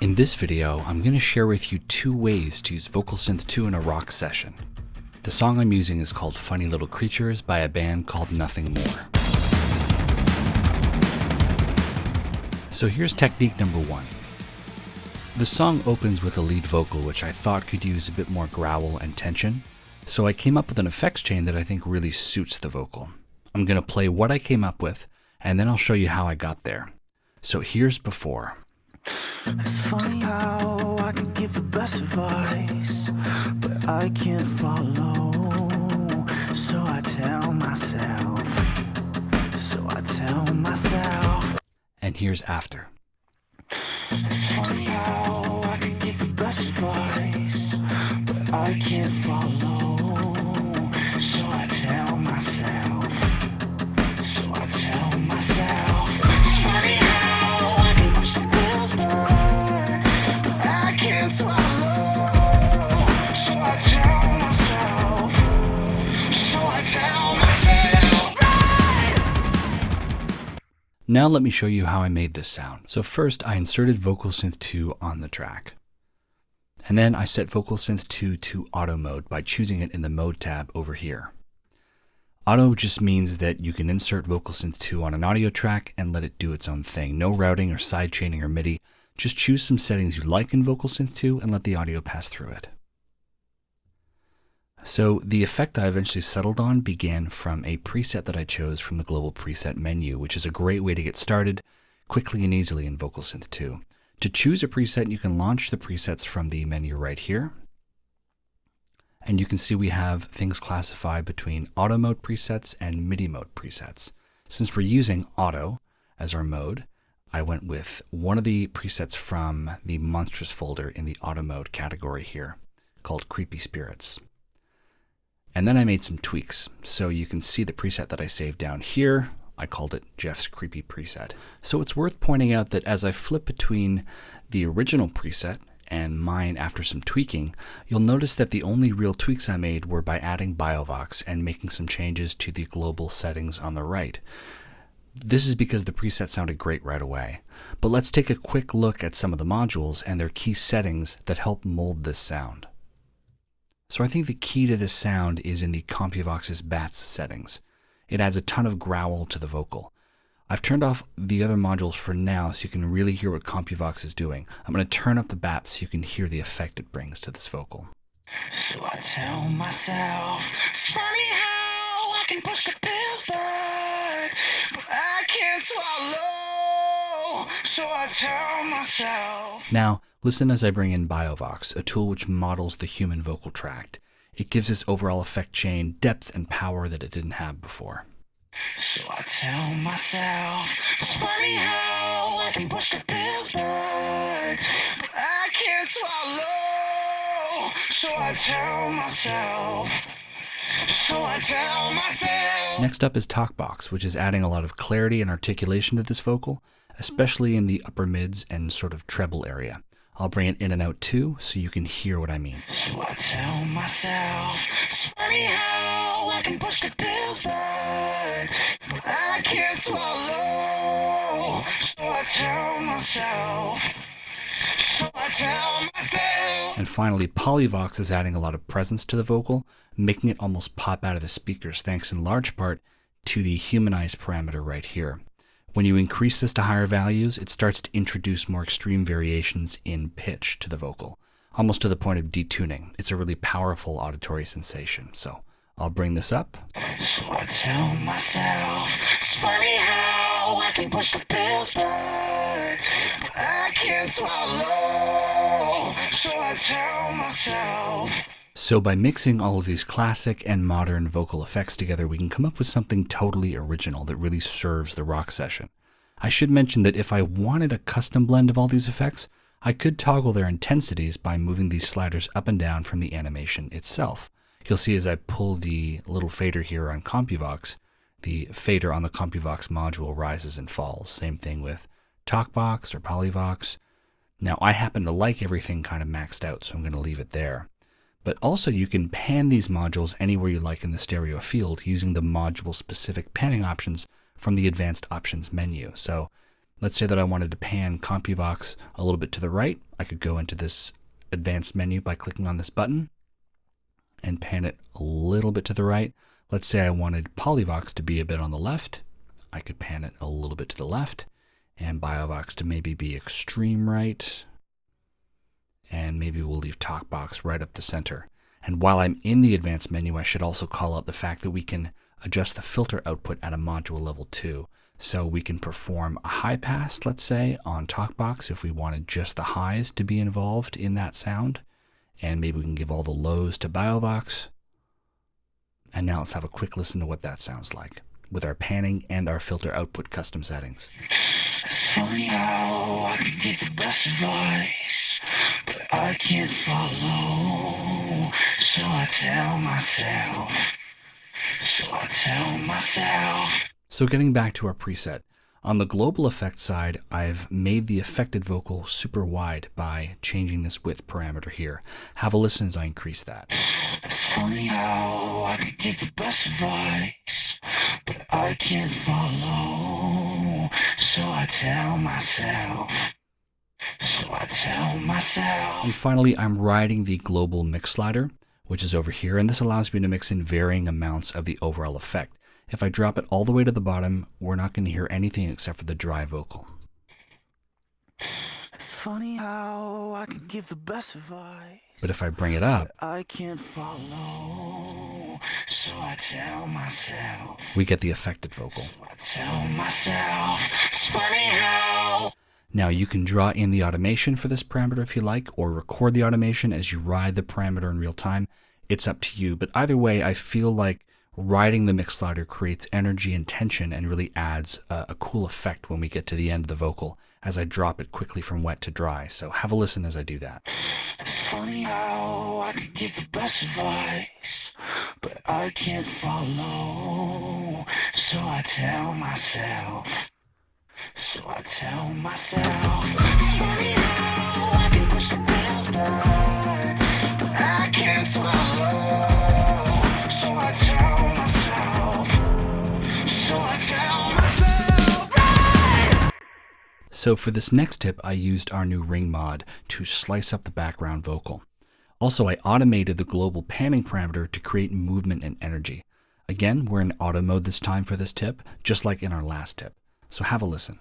In this video, I'm going to share with you 2 ways to use VocalSynth 2 in a rock session. The song I'm using is called Funny Little Creatures by a band called Nothing More. So here's technique number 1. The song opens with a lead vocal which I thought could use a bit more growl and tension, so I came up with an effects chain that I think really suits the vocal. I'm going to play what I came up with, and then I'll show you how I got there. So here's before. It's funny how I can give the best advice, but I can't follow. So I tell myself. And here's after. It's funny how I can give the best advice, but I can't follow. So I tell myself. It's funny how I can push the pills back, but I can't swallow. So I tell myself. Now let me show you how I made this sound. So first I inserted VocalSynth 2 on the track. And then I set VocalSynth 2 to auto mode by choosing it in the mode tab over here. Auto just means that you can insert VocalSynth 2 on an audio track and let it do its own thing. No routing or sidechaining or MIDI. Just choose some settings you like in VocalSynth 2 and let the audio pass through it. So the effect I eventually settled on began from a preset that I chose from the global preset menu, which is a great way to get started quickly and easily in VocalSynth 2. To choose a preset, you can launch the presets from the menu right here. And you can see we have things classified between auto mode presets and MIDI mode presets. Since we're using auto as our mode, I went with one of the presets from the monstrous folder in the auto mode category here called Creepy Spirits. And then I made some tweaks. So you can see the preset that I saved down here. I called it Jeff's Creepy Preset. So it's worth pointing out that as I flip between the original preset and mine after some tweaking, you'll notice that the only real tweaks I made were by adding BioVox and making some changes to the global settings on the right. This is because the preset sounded great right away. But let's take a quick look at some of the modules and their key settings that help mold this sound. So I think the key to this sound is in the CompuVox's BATS settings. It adds a ton of growl to the vocal. I've turned off the other modules for now so you can really hear what CompuVox is doing. I'm going to turn up the BATS so you can hear the effect it brings to this vocal. So I tell myself, it's funny how I can push the pills back, but I can't swallow. So I tell myself. Now, listen as I bring in BioVox, a tool which models the human vocal tract. It gives this overall effect chain depth and power that it didn't have before. So I tell myself, it's funny how I can push the pills back, but I can't swallow. So I tell myself. Next up is TalkBox, which is adding a lot of clarity and articulation to this vocal, especially in the upper mids and sort of treble area. I'll bring it in and out too, so you can hear what I mean. So I tell myself, it's funny how I can push the pills back, but I can't swallow. So I tell myself. And finally, Polyvox is adding a lot of presence to the vocal, making it almost pop out of the speakers, thanks in large part to the humanized parameter right here. When you increase this to higher values, it starts to introduce more extreme variations in pitch to the vocal, almost to the point of detuning. It's a really powerful auditory sensation. So I'll bring this up. So I tell myself, it's funny how I can push the pills back, but I can't swallow. So I tell myself. So by mixing all of these classic and modern vocal effects together, we can come up with something totally original that really serves the rock session. I should mention that if I wanted a custom blend of all these effects, I could toggle their intensities by moving these sliders up and down from the animation itself. You'll see as I pull the little fader here on CompuVox, the fader on the CompuVox module rises and falls. Same thing with TalkBox or Polyvox. Now I happen to like everything kind of maxed out, so I'm going to leave it there. But also you can pan these modules anywhere you like in the stereo field using the module-specific panning options from the Advanced Options menu. So Let's say that I wanted to pan CompuVox a little bit to the right. I could go into this advanced menu by clicking on this button and pan it a little bit to the right. Let's say I wanted Polyvox to be a bit on the left. I could pan it a little bit to the left, and BioVox to maybe be extreme right. And maybe we'll leave TalkBox right up the center. And while I'm in the advanced menu, I should also call out the fact that we can adjust the filter output at a module level too. So we can perform a high pass, let's say, on TalkBox if we wanted just the highs to be involved in that sound. And maybe we can give all the lows to BioVox. And now let's have a quick listen to what that sounds like with our panning and our filter output custom settings. It's funny how I can give the best advice, but I can't follow. So I tell myself. So getting back to our preset, on the global effects side, I've made the affected vocal super wide by changing this width parameter here. Have a listen as I increase that. It's funny how I can give the best advice, but I can't follow. So I tell myself. And finally, I'm riding the global mix slider, which is over here, and this allows me to mix in varying amounts of the overall effect. If I drop it all the way to the bottom, we're not going to hear anything except for the dry vocal. It's funny how I can give the best advice, but if I bring it up, I can't follow. So I tell myself. We get the affected vocal. So I tell myself. It's funny how. Now you can draw in the automation for this parameter if you like, or record the automation as you ride the parameter in real time. It's up to you, but either way, I feel like riding the mix slider creates energy and tension and really adds a cool effect when we get to the end of the vocal as I drop it quickly from wet to dry. So have a listen as I do that. It's funny how I can give the best advice, but I can't follow. So I tell myself. It's funny how I can push the pills, but I can't swallow. So I tell myself. Right! So for this next tip, I used our new ring mod to slice up the background vocal. Also, I automated the global panning parameter to create movement and energy. Again, we're in auto mode this time for this tip, just like in our last tip. So have a listen.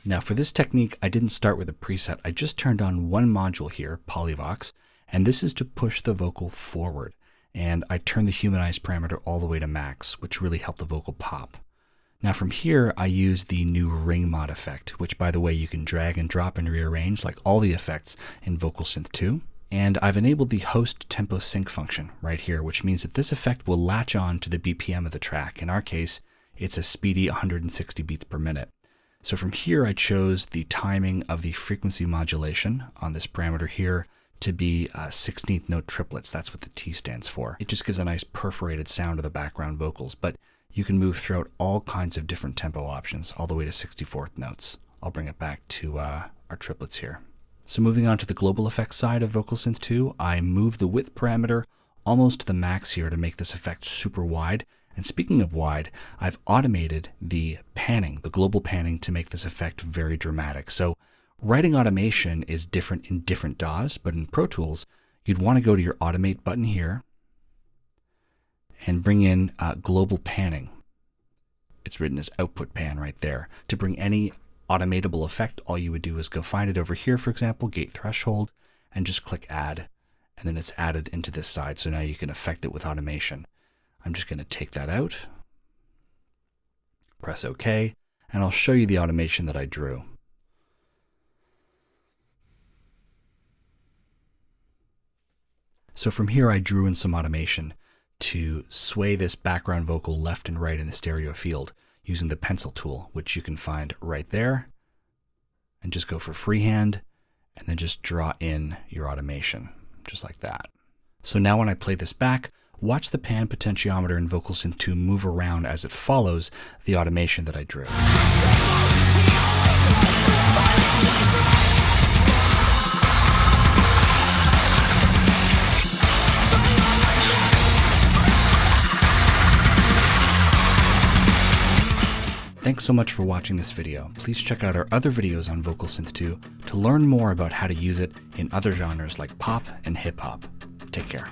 Now for this technique, I didn't start with a preset. I just turned on one module here, Polyvox, and this is to push the vocal forward. And I turned the humanize parameter all the way to max, which really helped the vocal pop. Now from here, I used the new ring mod effect, which by the way, you can drag and drop and rearrange like all the effects in VocalSynth 2. And I've enabled the host tempo sync function right here, which means that this effect will latch on to the BPM of the track. In our case, it's a speedy 160 beats per minute. So from here, I chose the timing of the frequency modulation on this parameter here to be 16th note triplets. That's what the T stands for. It just gives a nice perforated sound to the background vocals, but you can move throughout all kinds of different tempo options, all the way to 64th notes. I'll bring it back to our triplets here. So moving on to the global effects side of VocalSynth 2, I moved the width parameter almost to the max here to make this effect super wide. And speaking of wide, I've automated the panning, the global panning, to make this effect very dramatic. So writing automation is different in different DAWs, but in Pro Tools, you'd want to go to your automate button here and bring in global panning. It's written as output pan right there. To bring any automatable effect, all you would do is go find it over here, for example, gate threshold, and just click add. And then it's added into this side. So now you can affect it with automation. I'm just going to take that out, press OK, and I'll show you the automation that I drew. So from here, I drew in some automation to sway this background vocal left and right in the stereo field using the pencil tool, which you can find right there. And just go for freehand and then just draw in your automation, just like that. So now when I play this back, watch the pan potentiometer in VocalSynth 2 move around as it follows the automation that I drew. Thanks so much for watching this video. Please check out our other videos on VocalSynth 2 to learn more about how to use it in other genres like pop and hip hop. Take care.